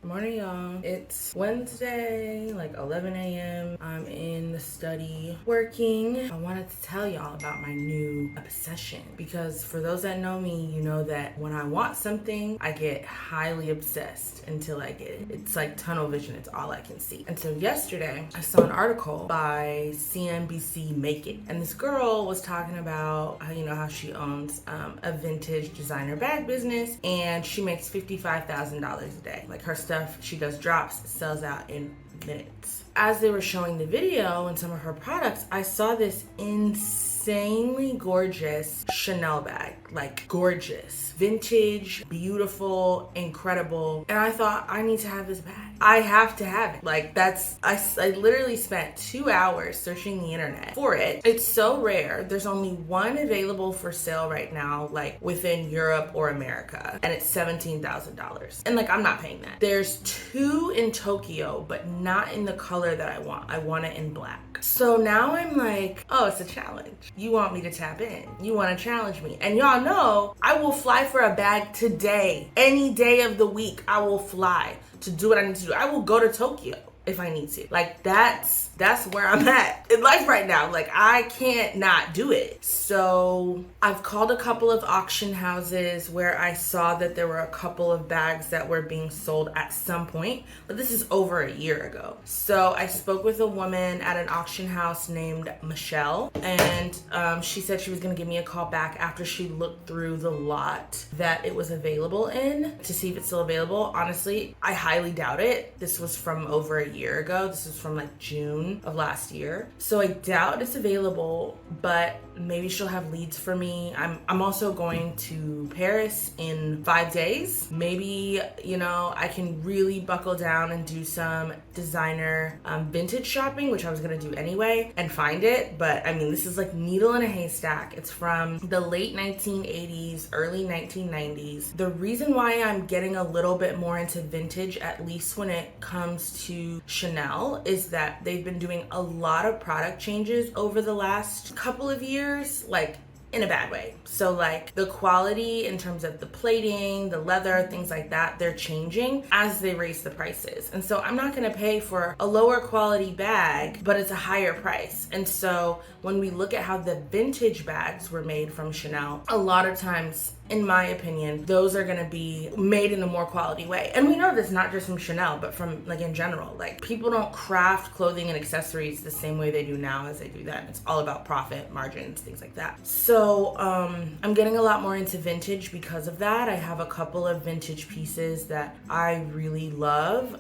Morning, y'all. It's Wednesday, like 11 a.m. I'm in the study working. I wanted to tell y'all about my new obsession because for those that know me, you know that when I want something, I get highly obsessed until I get it. It's like tunnel vision. It's all I can see. And so yesterday, I saw an article by CNBC Make It. And this girl was talking about how she owns a vintage designer bag business and she makes $55,000 a day. Like her stuff, she does drops, sells out in minutes. As they were showing the video and some of her products, I saw this insanely gorgeous Chanel bag, like gorgeous, vintage, beautiful, incredible. And I thought, I need to have this bag. I have to have it. Like I literally spent 2 hours searching the internet for it. It's so rare. There's only one available for sale right now, like within Europe or America, and it's $17,000. And like, I'm not paying that. There's two in Tokyo, but not in the color that I want. I want it in black. So now I'm like, oh, it's a challenge. You want me to tap in. You want to challenge me. And y'all know I will fly for a bag today. Any day of the week, I will fly to do what I need to do. I will go to Tokyo if I need to. Like that's where I'm at in life right now. Like I can't not do it. So I've called a couple of auction houses where I saw that there were a couple of bags that were being sold at some point, but this is over a year ago. So I spoke with a woman at an auction house named Michelle, and she said she was gonna give me a call back after she looked through the lot that it was available in to see if it's still available. Honestly, I highly doubt it. This was from over a year ago. This is from like June of last year. So I doubt it's available, but maybe she'll have leads for me. I'm also going to Paris in 5 days. Maybe, I can really buckle down and do some designer vintage shopping, which I was gonna do anyway, and find it. But I mean, this is like needle in a haystack. It's from the late 1980s, early 1990s. The reason why I'm getting a little bit more into vintage, at least when it comes to Chanel, is that they've been doing a lot of product changes over the last couple of years, like in a bad way. So like the quality in terms of the plating, the leather, things like that, they're changing as they raise the prices. And so I'm not gonna pay for a lower quality bag, but it's a higher price. And so when we look at how the vintage bags were made from Chanel, a lot of times, in my opinion, those are gonna be made in a more quality way. And we know this not just from Chanel, but from like in general. Like people don't craft clothing and accessories the same way they do now as they do then. It's all about profit, margins, things like that. So I'm getting a lot more into vintage because of that. I have a couple of vintage pieces that I really love.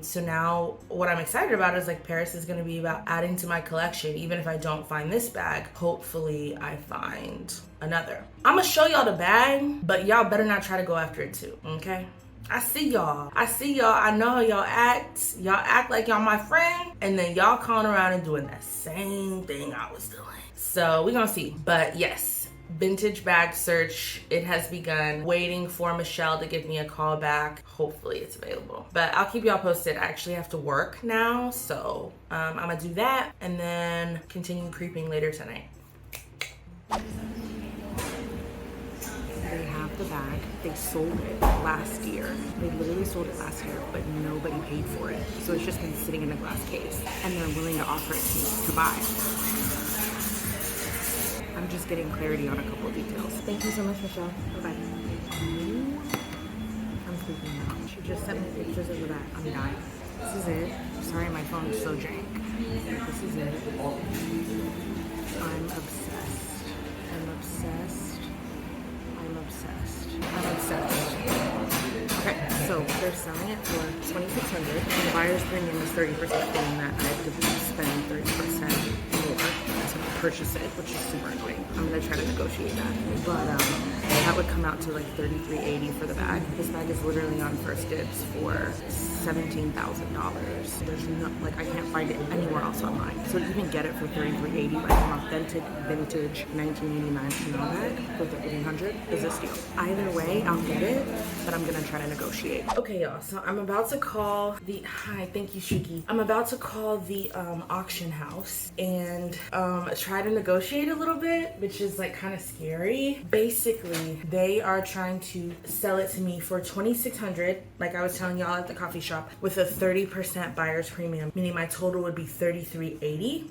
So now what I'm excited about is like Paris is gonna be about adding to my collection. Even if I don't find this bag, hopefully I find another. I'm gonna show y'all the bag, but y'all better not try to go after it too, okay? I see y'all. I know how y'all act. Y'all act like y'all my friend, and then y'all calling around and doing that same thing I was doing. So we gonna see. But yes, vintage bag search, it has begun. Waiting for Michelle to give me a call back. Hopefully it's available. But I'll keep y'all posted. I actually have to work now, so I'm gonna do that and then continue creeping later tonight. They have the bag. They sold it last year. They literally sold it last year, but nobody paid for it. So it's just been sitting in a glass case, and they're willing to offer it to me to buy. I'm just getting clarity on a couple of details. Thank you so much, Michelle. Bye-bye. I'm freaking out. She just sent me pictures of the bag. I'm dying. This is it. Sorry, my phone is so jank. This is it. I'm obsessed. I'm obsessed. I'm obsessed. I'm obsessed. Okay, so they're selling it for $2,600, and the buyer's premium is 30%, meaning that I have to spend 30% more to purchase it, which is super annoying. I'm gonna try to negotiate that, but that would come out to like $33.80 for the bag. This bag is literally on First Dibs for $17,000. There's no, like, I can't find it anywhere else online. So to even get it for $33.80, like an authentic vintage 1989 Chanel bag for $1,300 is a steal. Either way, I'll get it, but I'm gonna try to negotiate. Okay, y'all, so I'm about to call the, hi, thank you, Shuki. I'm about to call the auction house, and try to negotiate a little bit, which is like kind of scary. Basically, they are trying to sell it to me for $2,600, like I was telling y'all at the coffee shop, with a 30% buyer's premium, meaning my total would be $3,380.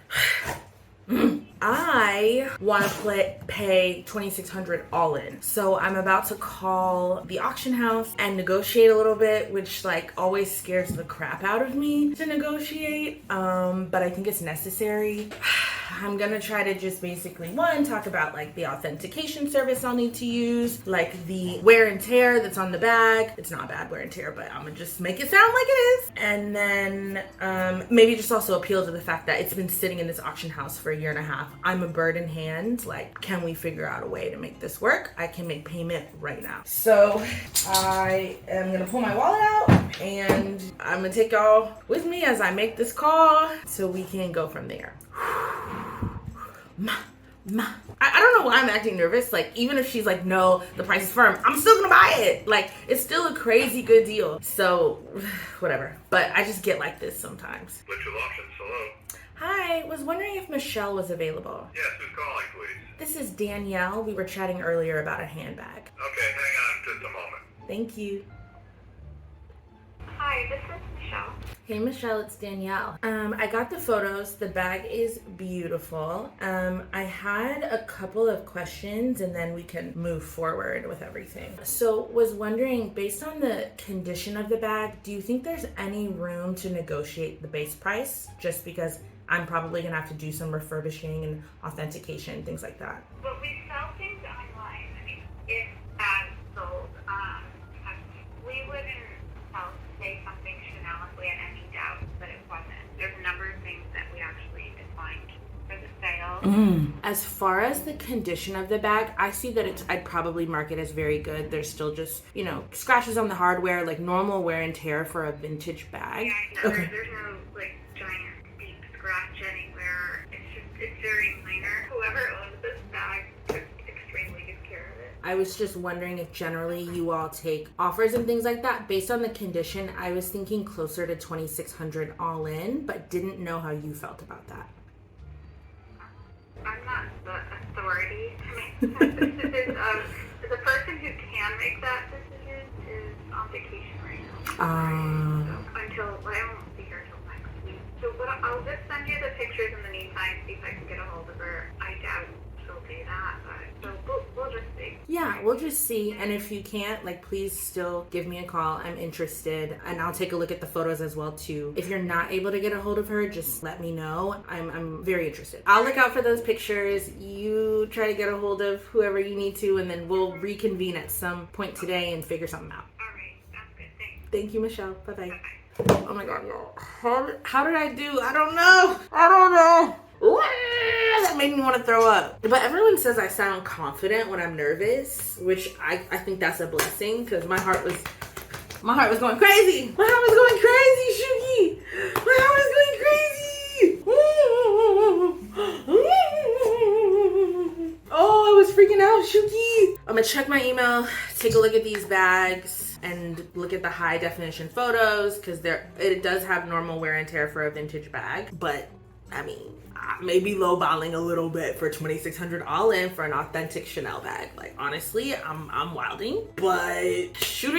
I want to pay $2,600 all in. So I'm about to call the auction house and negotiate a little bit, which like always scares the crap out of me to negotiate. But I think it's necessary. I'm gonna try to just basically, one, talk about like the authentication service I'll need to use, like the wear and tear that's on the bag. It's not bad wear and tear, but I'm gonna just make it sound like it is. And then maybe just also appeal to the fact that it's been sitting in this auction house for a year and a half. I'm a bird in hand. Like, can we figure out a way to make this work? I can make payment right now. So I am gonna pull my wallet out and I'm gonna take y'all with me as I make this call so we can go from there. I don't know why I'm acting nervous. Like, even if she's like, no, the price is firm, I'm still gonna buy it. Like, it's still a crazy good deal. So, whatever. But I just get like this sometimes. Virtual options, hello. Hi, was wondering if Michelle was available. Yes, who's calling, please? This is Danielle. We were chatting earlier about a handbag. Okay, hang on just a moment. Thank you. Hi, this is Michelle. Hey Michelle, it's Danielle. I got the photos. The bag is beautiful. I had a couple of questions and then we can move forward with everything. So was wondering, based on the condition of the bag, do you think there's any room to negotiate the base price? Just because I'm probably gonna have to do some refurbishing and authentication, things like that. But we sell things online. I mean, if as sold, we wouldn't say something Chanel if we had any doubt that it wasn't. There's a number of things that we actually defined for the sale. As far as the condition of the bag, I see that I'd probably mark it as very good. There's still just, you know, scratches on the hardware, like normal wear and tear for a vintage bag. Yeah, okay. There's no like giant deep scratch anywhere. It's very minor. Whoever owns this bag took extremely good care of it. I was just wondering if generally you all take offers and things like that. Based on the condition, I was thinking closer to $2,600 all in, but didn't know how you felt about that. I'm not the authority to make that decision. The person who can make that decision is on vacation right now. So until, I won't be here until next week. So I'll just send you the pictures in the meantime, see if I can get a hold of her. I doubt she'll do that, but so we'll just see. Yeah, we'll just see. And if you can't, like, please still give me a call. I'm interested, and I'll take a look at the photos as well too. If you're not able to get a hold of her, just let me know. I'm very interested. I'll look out for those pictures. You try to get a hold of whoever you need to, and then we'll reconvene at some point today and figure something out. All right, that's good. Thanks. Thank you, Michelle. Bye-bye. Bye-bye. Oh my God, no. How did I do? I don't know. That made me want to throw up. But everyone says I sound confident when I'm nervous, which I think that's a blessing, because my heart was going crazy. My heart was going crazy, Shuki. My heart was going crazy. Oh, I was freaking out, Shuki. I'm gonna check my email, take a look at these bags, and look at the high definition photos, because it does have normal wear and tear for a vintage bag. But I mean, maybe lowballing a little bit for $2,600 all in for an authentic Chanel bag. Like, honestly, I'm wilding, but shoot.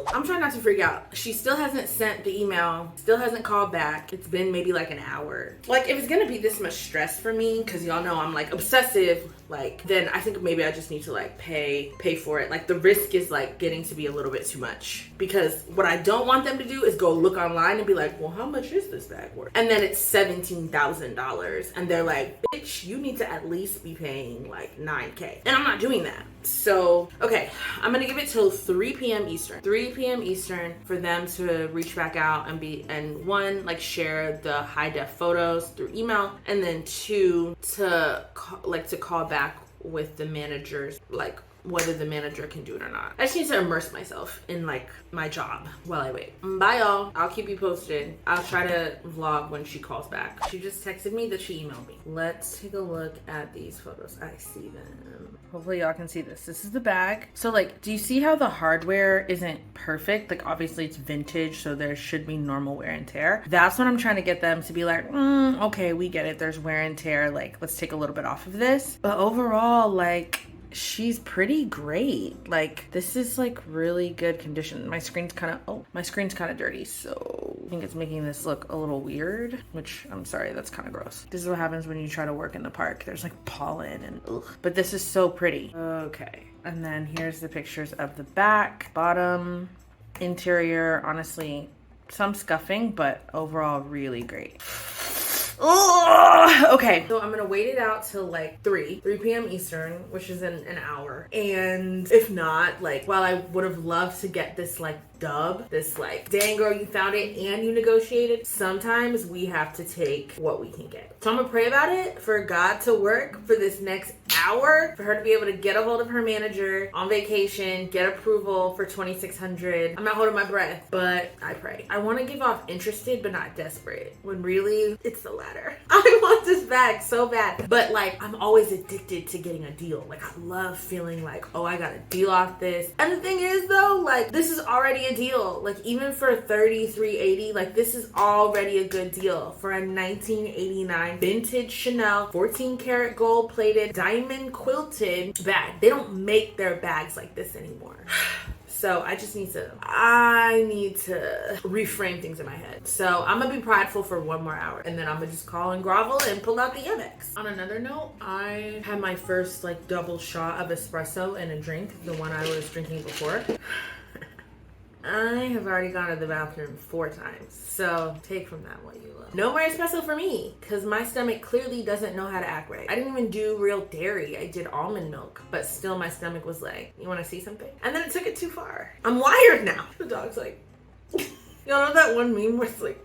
I'm trying not to freak out. She still hasn't sent the email, still hasn't called back. It's been maybe like an hour. Like, if it's gonna be this much stress for me, because y'all know I'm like obsessive, like, then I think maybe I just need to like pay for it. Like, the risk is like getting to be a little bit too much, because what I don't want them to do is go look online and be like, well, how much is this bag worth? And then it's $17,000 and they're like, bitch, you need to at least be paying like $9K, and I'm not doing that. So okay, I'm gonna give it till 3 p.m. Eastern for them to reach back out and one, like, share the high def photos through email, and then two, to call back with the managers like whether the manager can do it or not. I just need to immerse myself in like my job while I wait. Bye y'all. I'll keep you posted. I'll try to vlog when she calls back. She just texted me that she emailed me. Let's take a look at these photos. I see them. Hopefully y'all can see this. This is the bag. So like, do you see how the hardware isn't perfect? Like obviously it's vintage, so there should be normal wear and tear. That's what I'm trying to get them to be like, okay, we get it. There's wear and tear. Like, let's take a little bit off of this. But overall, like, she's pretty great. Like, this is like really good condition. My screen's kind of dirty, so I think it's making this look a little weird, which I'm sorry, that's kind of gross. This is what happens when you try to work in the park. There's like pollen and ugh. But this is so pretty. Okay, and then here's the pictures of the back, bottom, interior. Honestly, some scuffing, but overall really great. Oh, okay, so I'm gonna wait it out till like 3 p.m. Eastern, which is in an hour. And if not, like, while I would have loved to get this like dub, this like, dang girl, you found it and you negotiated, sometimes we have to take what we can get. So I'm gonna pray about it for God to work for this next hour, for her to be able to get a hold of her manager on vacation, get approval for $2,600. I'm not holding my breath, but I pray. I want to give off interested but not desperate, when really it's the latter. I want this bag so bad, but like, I'm always addicted to getting a deal. Like, I love feeling like, oh, I got a deal off this. And the thing is though, like, this is already a deal. Like, even for $33.80, like, this is already a good deal for a 1989 vintage Chanel 14 karat gold plated diamond quilted bag. They don't make their bags like this anymore. So I need to reframe things in my head. So I'm gonna be prideful for 1 more hour, and then I'm gonna just call and grovel and pull out the Amex. On another note, I had my first like double shot of espresso in a drink, the one I was drinking before. I have already gone to the bathroom 4 times, so take from that what you will. No more espresso for me, because my stomach clearly doesn't know how to act right. I didn't even do real dairy. I did almond milk, but still my stomach was like, you want to see something? And then it took it too far. I'm wired now. The dog's like, y'all know that one meme where it's like,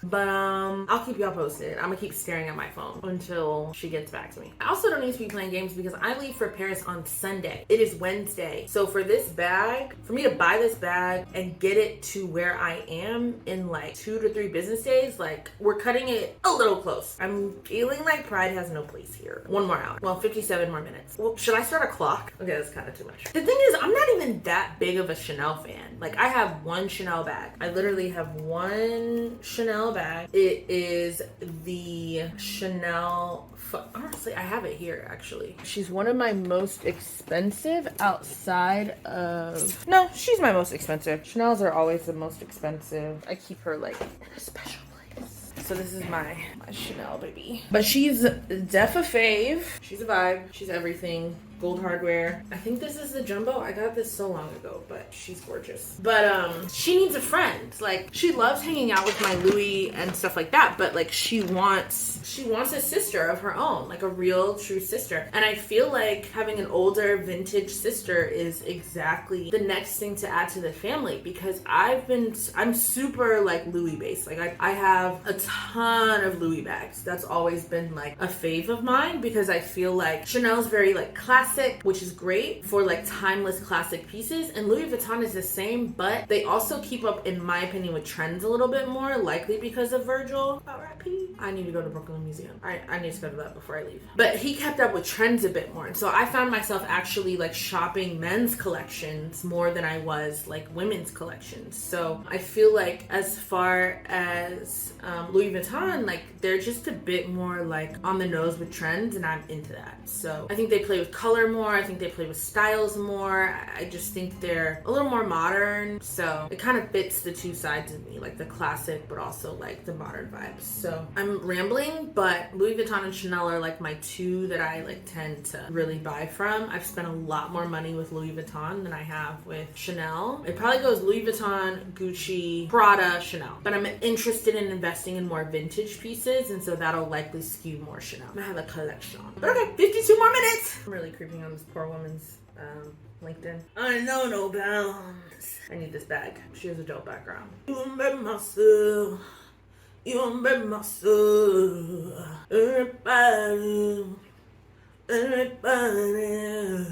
but I'll keep y'all posted. I'm gonna keep staring at my phone until she gets back to me. I also don't need to be playing games because I leave for Paris on Sunday. It is Wednesday. So for this bag, for me to buy this bag and get it to where I am in like 2 to 3 business days, like, we're cutting it a little close. I'm feeling like pride has no place here. 1 more hour. Well, 57 more minutes. Well, should I start a clock? Okay, that's kind of too much. The thing is, I'm not even that big of a Chanel fan. Like, I have 1 Chanel bag. I literally have 1 Chanel bag. It is the Chanel, honestly, I have it here actually. She's one of my most expensive outside of, no, she's my most expensive. Chanel's are always the most expensive. I keep her like in a special place. So this is my Chanel baby. But she's def a fave. She's a vibe. She's everything. Gold hardware. I think this is the jumbo. I got this so long ago, but she's gorgeous. But she needs a friend. Like, she loves hanging out with my Louis and stuff like that, but like, she wants a sister of her own, like a real true sister. And I feel like having an older vintage sister is exactly the next thing to add to the family, because I'm super like Louis based. Like, I have a ton of Louis bags. That's always been like a fave of mine, because I feel like Chanel's very like classic, which is great for like timeless classic pieces, and Louis Vuitton is the same, but they also keep up, in my opinion, with trends a little bit more, likely because of Virgil. R.I.P. I need to go to Brooklyn Museum. I need to go to that before I leave. But he kept up with trends a bit more, and so I found myself actually like shopping men's collections more than I was like women's collections. So I feel like as far as Louis Vuitton, like, they're just a bit more like on the nose with trends, and I'm into that. So I think they play with color more. I think they play with styles more. I just think they're a little more modern. So it kind of fits the 2 sides of me, like the classic, but also like the modern vibes. So I'm rambling, but Louis Vuitton and Chanel are like my 2 that I like tend to really buy from. I've spent a lot more money with Louis Vuitton than I have with Chanel. It probably goes Louis Vuitton, Gucci, Prada, Chanel. But I'm interested in investing in more vintage pieces, and so that'll likely skew more Chanel. I have a collection. But okay, 52 more minutes. I'm really creeping on this poor woman's LinkedIn. I know no bounds. I need this bag. She has a dope background. You bet myself. You bet myself. Everybody. Everybody,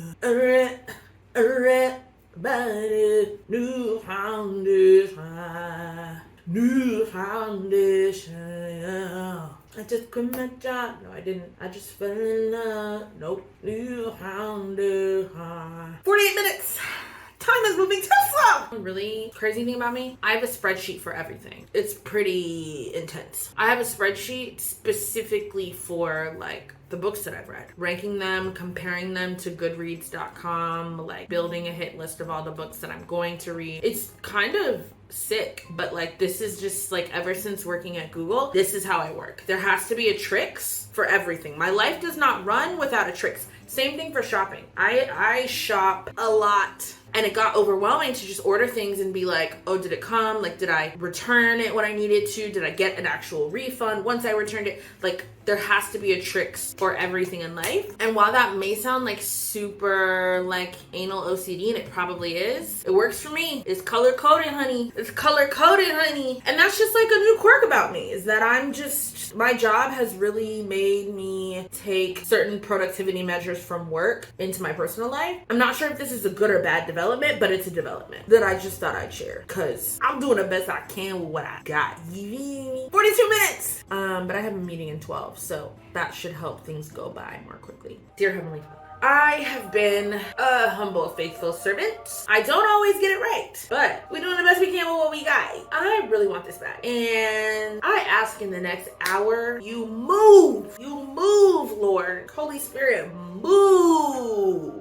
new foundation, new foundation. Yeah. I just quit my job. No, I didn't. I just fell in love. Nope. New foundation. 48 minutes. Time is moving too slow. Really crazy thing about me, I have a spreadsheet for everything. It's pretty intense. I have a spreadsheet specifically for like the books that I've read, ranking them, comparing them to goodreads.com, like building a hit list of all the books that I'm going to read. It's kind of sick, but like this is just like ever since working at Google, this is how I work. There has to be a tricks for everything. My life does not run without a tricks. Same thing for shopping. I shop a lot. And it got overwhelming to just order things and be like, oh, did it come? Like, did I return it when I needed to? Did I get an actual refund once I returned it? Like, there has to be a tricks for everything in life. And while that may sound like super like anal OCD, and it probably is, it works for me. It's color coded, honey. It's color coded, honey. And that's just like a new quirk about me, is that I'm just, my job has really made me take certain productivity measures from work into my personal life. I'm not sure if this is a good or bad development, but it's a development that I just thought I'd share because I'm doing the best I can with what I got. 42 minutes. But I have a meeting in 12, so that should help things go by more quickly. Dear Heavenly Father, I have been a humble, faithful servant. I don't always get it right, but we're doing the best we can with what we got. I really want this back. And I ask in the next hour, you move, Lord. Holy Spirit, move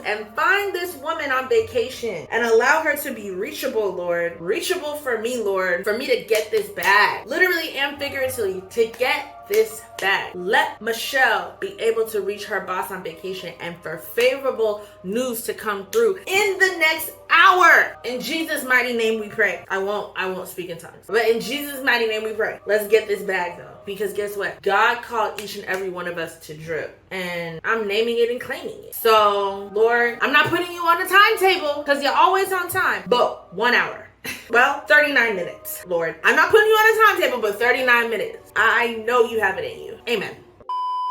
and find this woman on vacation and allow her to be reachable, Lord. Reachable for me, Lord, for me to get this bag. Literally and figuratively, to get this bag. Let Michelle be able to reach her boss on vacation and for favorable news to come through in the next hour. In Jesus' mighty name we pray. I won't speak in tongues. But in Jesus' mighty name we pray. Let's get this bag though. Because guess what? God called each and every one of us to drip. And I'm naming it and claiming it. So, Lord, I'm not putting you on a timetable because you're always on time. But 1 hour. Well, 39 minutes, Lord. I'm not putting you on a timetable, but 39 minutes. I know you have it in you. Amen.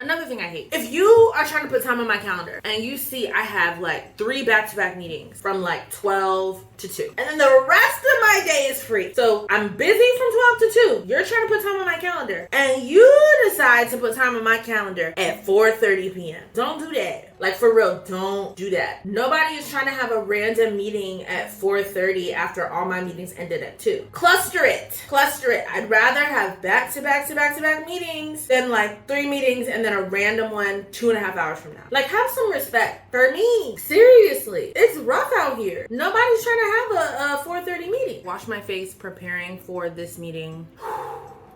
Another thing I hate. If you are trying to put time on my calendar and you see I have like 3 back-to-back meetings from like 12 to 2. And then the rest of my day is free. So I'm busy from 12 to 2. You're trying to put time on my calendar. And you decide to put time on my calendar at 4:30 p.m. Don't do that. Like for real, don't do that. Nobody is trying to have a random meeting at 4:30 after all my meetings ended at 2. Cluster it. I'd rather have back-to-back meetings than like 3 meetings and then a random one 2.5 hours from now. Like have some respect for me. Seriously. It's rough out here. Nobody's trying to have a 4:30 meeting. Wash my face preparing for this meeting.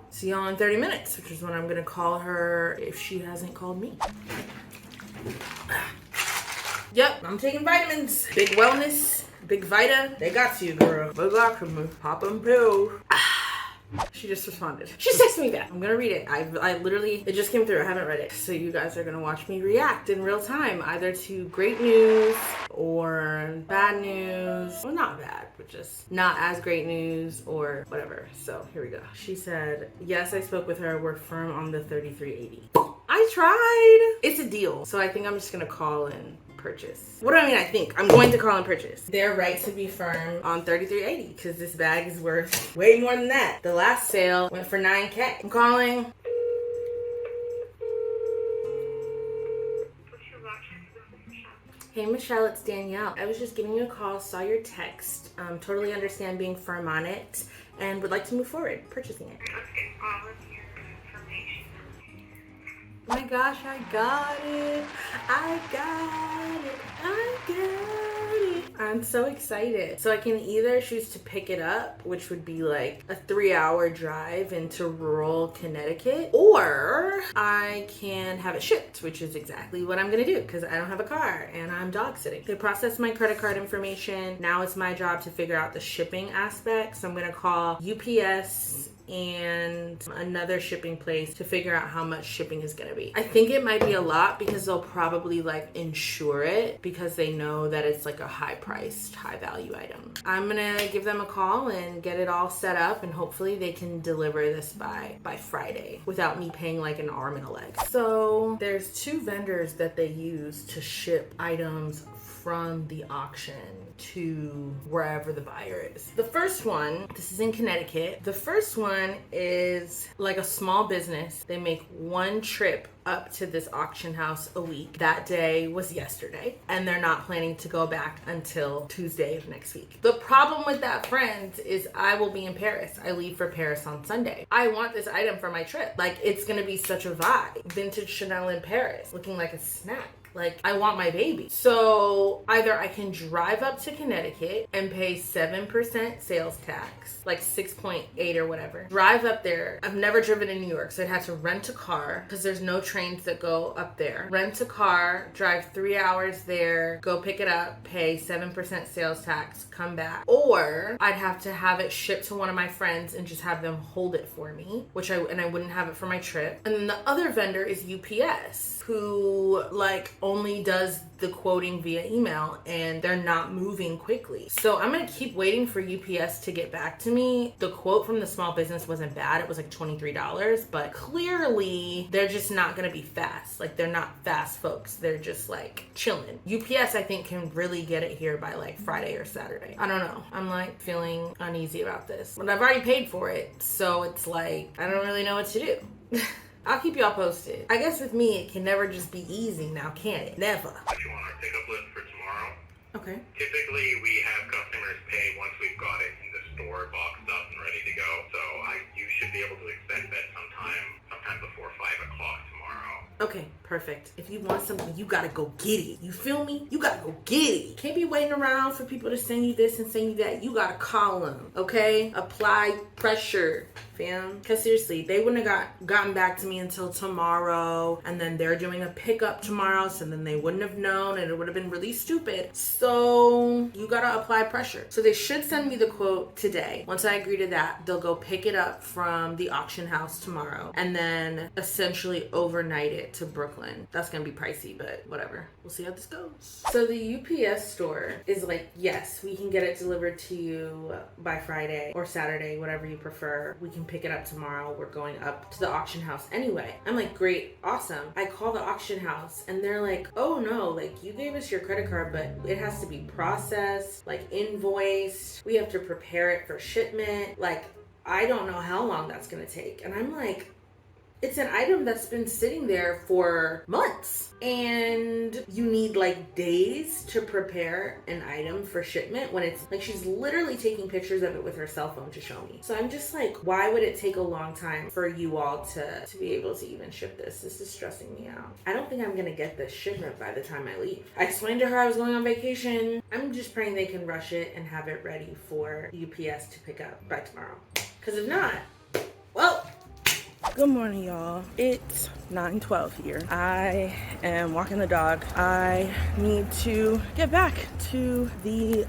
See y'all in 30 minutes, which is when I'm gonna call her if she hasn't called me. Yep, I'm taking vitamins. Big Wellness, Big Vita. They got you, girl. They got you. Pop them pills. She just responded. She texted me back. I'm gonna read it. I literally, it just came through. I haven't read it. So you guys are gonna watch me react in real time, either to great news or bad news. Well, not bad, but just not as great news or whatever. So here we go. She said, yes, I spoke with her. We're firm on the 3380. I tried. It's a deal. So I think I'm just gonna call and purchase. What do I mean I think? I'm going to call and purchase. They're right to be firm on 3380 because this bag is worth way more than that. The last sale went for $9K. I'm calling. Hey Michelle, it's Danielle. I was just giving you a call, saw your text. Totally understand being firm on it and would like to move forward purchasing it. Okay, all of your information. My gosh, I got it. I'm so excited. So I can either choose to pick it up, which would be like a 3-hour drive into rural Connecticut, or I can have it shipped, which is exactly what I'm gonna do because I don't have a car and I'm dog sitting. They processed my credit card information. Now it's my job to figure out the shipping aspect. So I'm gonna call UPS and another shipping place to figure out how much shipping is gonna be. I think it might be a lot because they'll probably like insure it because they know that it's like a high priced, high value item. I'm gonna give them a call and get it all set up, and hopefully they can deliver this by Friday without me paying like an arm and a leg. So there's 2 vendors that they use to ship items from the auction to wherever the buyer is. The first one, this is in Connecticut. The first one is like a small business. They make one trip up to this auction house a week. That day was yesterday, and they're not planning to go back until Tuesday of next week. The problem with that, friends, is I will be in Paris. I leave for Paris on Sunday. I want this item for my trip. Like, it's gonna be such a vibe. Vintage Chanel in Paris, looking like a snack. Like, I want my baby. So either I can drive up to Connecticut and pay 7% sales tax, like 6.8 or whatever. Drive up there. I've never driven in New York, so I'd have to rent a car because there's no trains that go up there. Rent a car, drive 3 hours there, go pick it up, pay 7% sales tax, come back. Or I'd have to have it shipped to one of my friends and just have them hold it for me, and I wouldn't have it for my trip. And then the other vendor is UPS, who like only does the quoting via email, and they're not moving quickly. So I'm gonna keep waiting for UPS to get back to me. The quote from the small business wasn't bad. It was like $23, but clearly they're just not gonna be fast. Like, they're not fast folks. They're just like chilling. UPS, I think, can really get it here by like Friday or Saturday. I don't know. I'm like feeling uneasy about this, but I've already paid for it. So it's like, I don't really know what to do. I'll keep y'all posted. I guess with me, it can never just be easy now, can it? Never. If you want our pickup list for tomorrow, Okay. typically we have customers pay once we've got it in the store, boxed up and ready to go. So you should be able to expect that sometime before 5 o'clock tomorrow. Okay, perfect. If you want something, you gotta go get it. You feel me? You gotta go get it. Can't be waiting around for people to send you this and send you that. You gotta call them, okay? Apply pressure, fam. Because seriously, they wouldn't have gotten back to me until tomorrow, and then they're doing a pickup tomorrow, so then they wouldn't have known, and it would have been really stupid. So you gotta apply pressure. So they should send me the quote today. Once I agree to that, they'll go pick it up from the auction house tomorrow, and then essentially overnight it to Brooklyn. That's gonna be pricey, but whatever. We'll see how this goes. So the UPS store is like, yes, we can get it delivered to you by Friday or Saturday, whatever you prefer. We can pick it up tomorrow. We're going up to the auction house anyway. I'm like, great, awesome. I call the auction house and they're like, oh no, like, you gave us your credit card, but it has to be processed, like invoiced. We have to prepare it for shipment. Like, I don't know how long that's gonna take. And I'm like, it's an item that's been sitting there for months, and you need like days to prepare an item for shipment when it's like, she's literally taking pictures of it with her cell phone to show me. So I'm just like, why would it take a long time for you all to be able to even ship this? This is stressing me out. I don't think I'm gonna get this shipment by the time I leave. I explained to her I was going on vacation. I'm just praying they can rush it and have it ready for UPS to pick up by tomorrow. Because if not, well, good morning, y'all. It's 9:12 here. I am walking the dog. I need to get back to the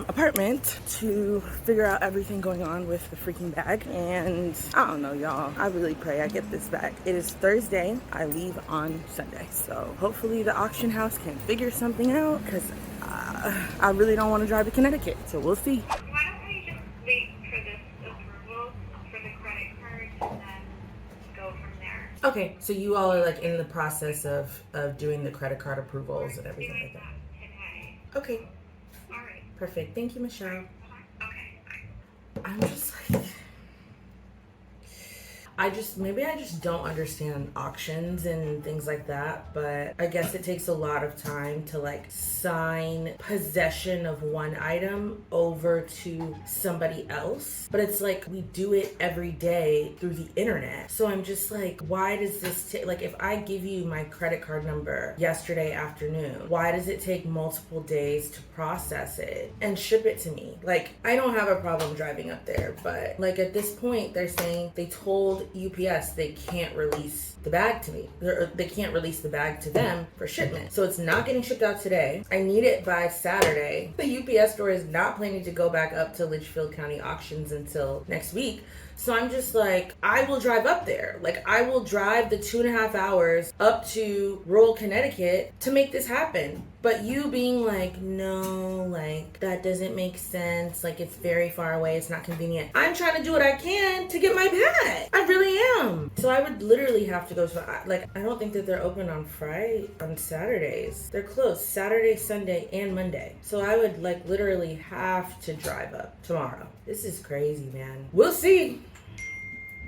apartment to figure out everything going on with the freaking bag. And I don't know, y'all. I really pray I get this back. It is Thursday. I leave on Sunday. So hopefully the auction house can figure something out, because I really don't want to drive to Connecticut. So we'll see. Why don't we just wait for this approval for the credit card and then go from there? Okay, so you all are like in the process of doing the credit card approvals and everything like that. Today. Okay, All right. perfect. Thank you, Michelle. Okay. I'm just like, maybe I just don't understand auctions and things like that, but I guess it takes a lot of time to like sign possession of one item over to somebody else. But it's like, we do it every day through the internet. So I'm just like, why does this take, like, if I give you my credit card number yesterday afternoon, why does it take multiple days to process it and ship it to me? Like, I don't have a problem driving up there, but like at this point, they're saying they told UPS they can't release the bag to me. They can't release the bag to them for shipment. So it's not getting shipped out today. I need it by Saturday. The UPS store is not planning to go back up to Litchfield County auctions until next week. So I'm just like, I will drive up there. Like, I will drive the 2.5 hours up to rural Connecticut to make this happen. But you being like, no, like, that doesn't make sense. Like, it's very far away. It's not convenient. I'm trying to do what I can to get my bag. I really am. So I would literally have to go to, like, I don't think that they're open on Saturdays. They're closed Saturday, Sunday, and Monday. So I would, like, literally have to drive up tomorrow. This is crazy, man. We'll see.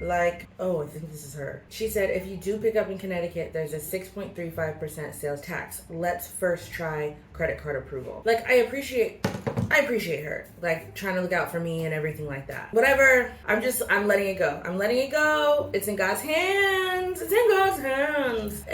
Like, oh, I think this is her. She said, if you do pick up in Connecticut, there's a 6.35% sales tax. Let's first try credit card approval. Like, I appreciate her, like, trying to look out for me and everything like that. Whatever, I'm letting it go. I'm letting it go. It's in God's hands. It's in God's hands.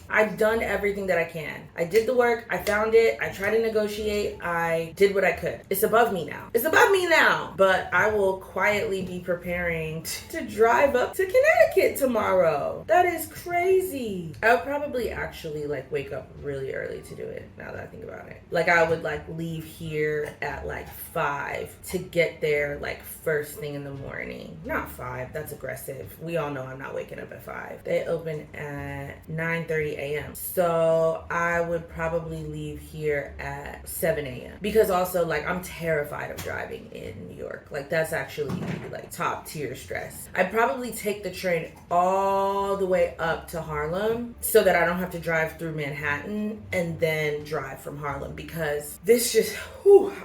I've done everything that I can. I did the work. I found it. I tried to negotiate. I did what I could. It's above me now. But I will quietly be preparing to drive up to Connecticut tomorrow. That is crazy. I would probably actually like wake up really early to do it now that I think about it. Like I would like leave here at like 5 to get there like first thing in the morning. Not 5. That's aggressive. We all know I'm not waking up at 5. They open at 9:30 a.m. So I would probably leave here at 7 a.m. because also like I'm terrified of driving in New York. Like that's actually like top tier stress. I'd probably take the train all the way up to Harlem so that I don't have to drive through Manhattan and then drive from Harlem because this just,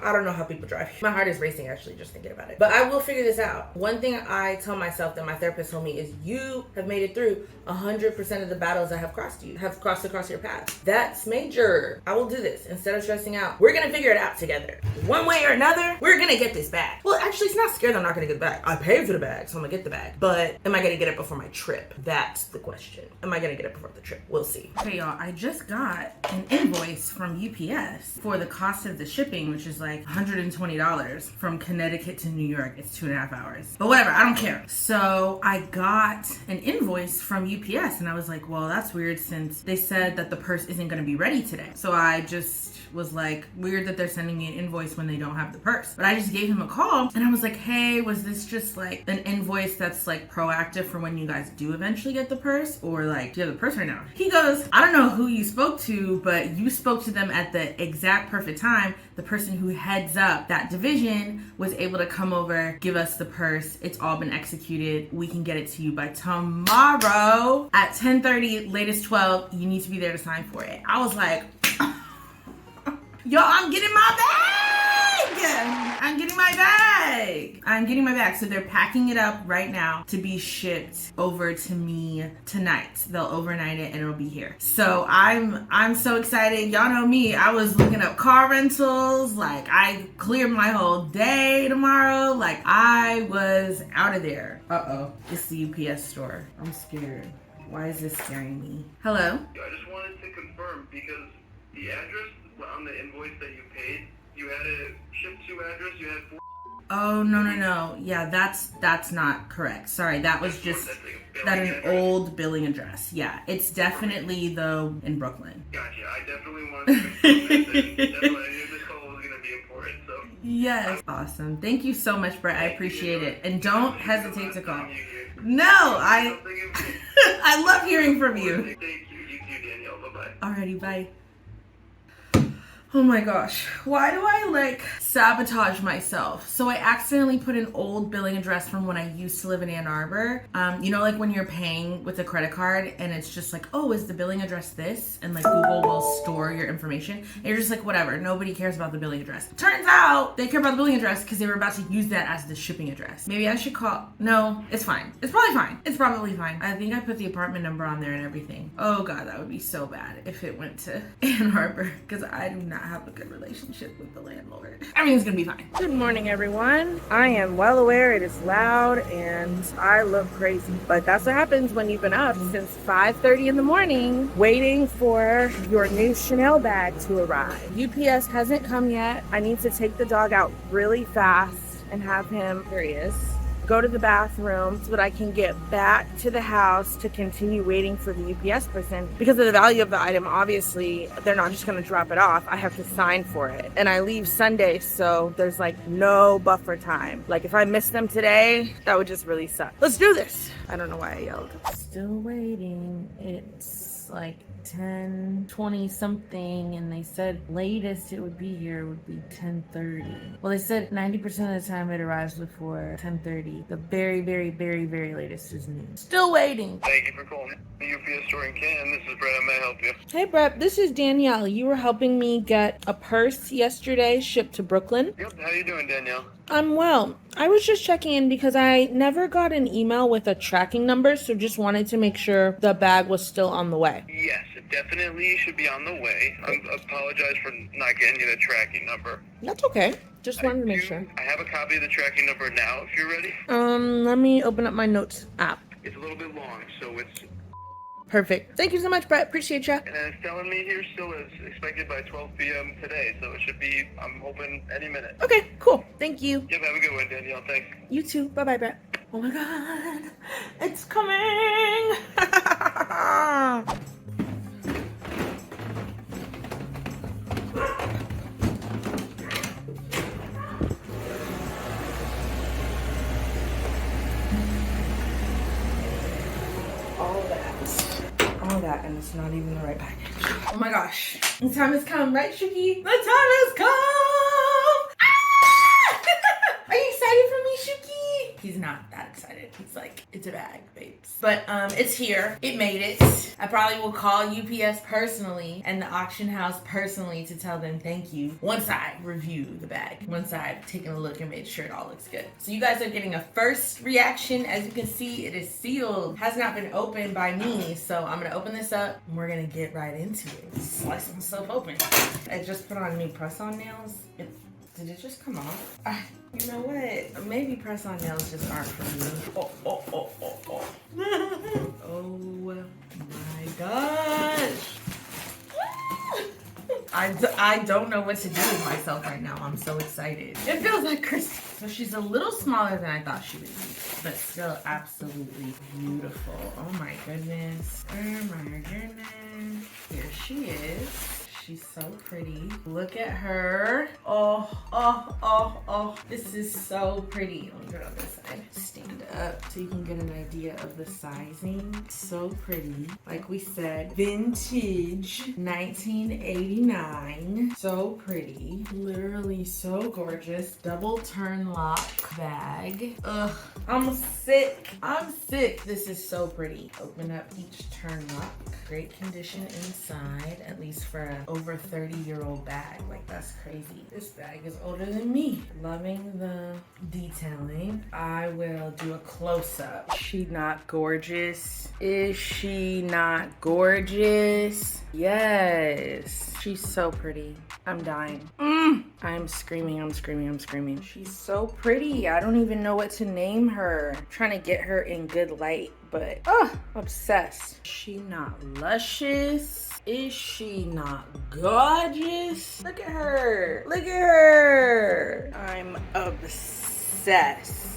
I don't know how people drive. My heart is racing actually just thinking about it. But I will figure this out. One thing I tell myself that my therapist told me is you have made it through 100% of the battles that have crossed across your path. That's major. I will do this instead of stressing out. We're gonna figure it out together. One way or another, we're gonna get this bag. Well, actually, it's not scared that I'm not gonna get the bag. I paid for the bag, so I'm gonna get the bag. But am I gonna get it before my trip? That's the question. Am I gonna get it before the trip? We'll see. Okay, y'all, I just got an invoice from UPS for the cost of the shipping, which is like $120 from Connecticut to New York. It's 2.5 hours. But whatever, I don't care. So I got an invoice from UPS and I was like, well, that's weird since they said that the purse isn't going to be ready today. So I just was like, weird that they're sending me an invoice when they don't have the purse. But I just gave him a call and I was like, hey, was this just like an invoice that's like proactive for when you guys do eventually get the purse? Or like, do you have the purse right now? He goes, I don't know who you spoke to, but you spoke to them at the exact perfect time. The person who heads up that division was able to come over, give us the purse. It's all been executed. We can get it to you by tomorrow at 10:30, latest 12. You need to be there to sign for it. I was like, yo, I'm getting my bag. I'm getting my bag. So they're packing it up right now to be shipped over to me tonight. They'll overnight it and it'll be here. So I'm so excited. Y'all know me. I was looking up car rentals. Like I cleared my whole day tomorrow. Like I was out of there. Uh-oh. It's the UPS store. I'm scared. Why is this scaring me? Hello? I just wanted to confirm because the address on the invoice that you paid, you had a ship to address, you had 4. Oh, no. Yeah, that's not correct. Sorry, that was just an old billing address. Yeah, it's definitely though in Brooklyn. Gotcha. I definitely wanted to confirm this. I knew this call was going to be important, so. Yes. Awesome. Thank you so much, Brett. I appreciate it. And don't hesitate to call. No, I love hearing from you. Thank you. You too, Danielle. Bye-bye. Alrighty, bye. Oh my gosh, why do I like sabotage myself? So I accidentally put an old billing address from when I used to live in Ann Arbor. You know, like when you're paying with a credit card and it's just like, oh, is the billing address this? And like Google will store your information. And you're just like, whatever, nobody cares about the billing address. Turns out they care about the billing address because they were about to use that as the shipping address. Maybe I should call, no, it's fine. It's probably fine. I think I put the apartment number on there and everything. Oh God, that would be so bad if it went to Ann Arbor because I do not have a good relationship with the landlord. Everything's gonna be fine. Good morning, everyone. I am well aware it is loud and I look crazy, but that's what happens when you've been up since 5:30 in the morning waiting for your new Chanel bag to arrive. UPS hasn't come yet. I need to take the dog out really fast and have him, here he is, go to the bathroom so that I can get back to the house to continue waiting for the UPS person. Because of the value of the item, obviously, they're not just gonna drop it off. I have to sign for it. And I leave Sunday, so there's like no buffer time. Like if I miss them today, that would just really suck. Let's do this. I don't know why I yelled. Still waiting. It's like 10:20 something, and they said latest it would be here would be 10:30. Well, they said 90% of the time it arrives before 10:30. The very, very, very, very latest is noon. Still waiting. Thank you for calling the UPS store in Canton. This is Brett. How may I help you? Hey Brett, this is Danielle. You were helping me get a purse yesterday shipped to Brooklyn. Yep. How you doing, Danielle? I'm well. I was just checking in because I never got an email with a tracking number, so just wanted to make sure the bag was still on the way. Yes, it definitely should be on the way. I apologize for not getting you the tracking number. That's okay. Just wanted to make sure. I have a copy of the tracking number now if you're ready. Let me open up my notes app. It's a little bit long, so it's... Perfect. Thank you so much, Brett. Appreciate you. And it's telling me here still is expected by 12 p.m. today, so it should be, I'm hoping, any minute. Okay, cool. Thank you. Yep, have a good one, Danielle. Thanks. You too. Bye-bye, Brett. Oh my God. It's coming. All that, and it's not even the right package. Oh my gosh. The time has come, right, Shuki? The time has come! Ah! Are you excited for me, Shuki? He's not that excited. He's like, it's a bag, babes. But it's here. It made it. I probably will call UPS personally and the auction house personally to tell them thank you once I review the bag. Once I've taken a look and made sure it all looks good. So you guys are getting a first reaction. As you can see, it is sealed. Has not been opened by me. So I'm gonna open this up and we're gonna get right into it. Slice myself open. I just put on new press-on nails. Did it just come off? You know what? Maybe press-on nails just aren't for me. Oh. Oh my gosh. I don't know what to do with myself right now. I'm so excited. It feels like Christmas. So she's a little smaller than I thought she would be, but still absolutely beautiful. Oh my goodness. Oh my goodness. Here she is. She's so pretty. Look at her. Oh. This is so pretty. Let me put it on this side. Stand up so you can get an idea of the sizing. So pretty. Like we said, vintage 1989. So pretty. Literally so gorgeous. Double Turnlock bag. Ugh. I'm sick. This is so pretty. Open up each Turnlock. Great condition inside, at least for an over 30-year-old bag. Like, that's crazy. This bag is older than me. Loving the detailing. I will do a close-up. Is she not gorgeous? Is she not gorgeous? Yes. She's so pretty. I'm dying. I'm screaming. She's so pretty. I don't even know what to name her. I'm trying to get her in good light, but obsessed. Is she not luscious? Is she not gorgeous? Look at her. I'm obsessed.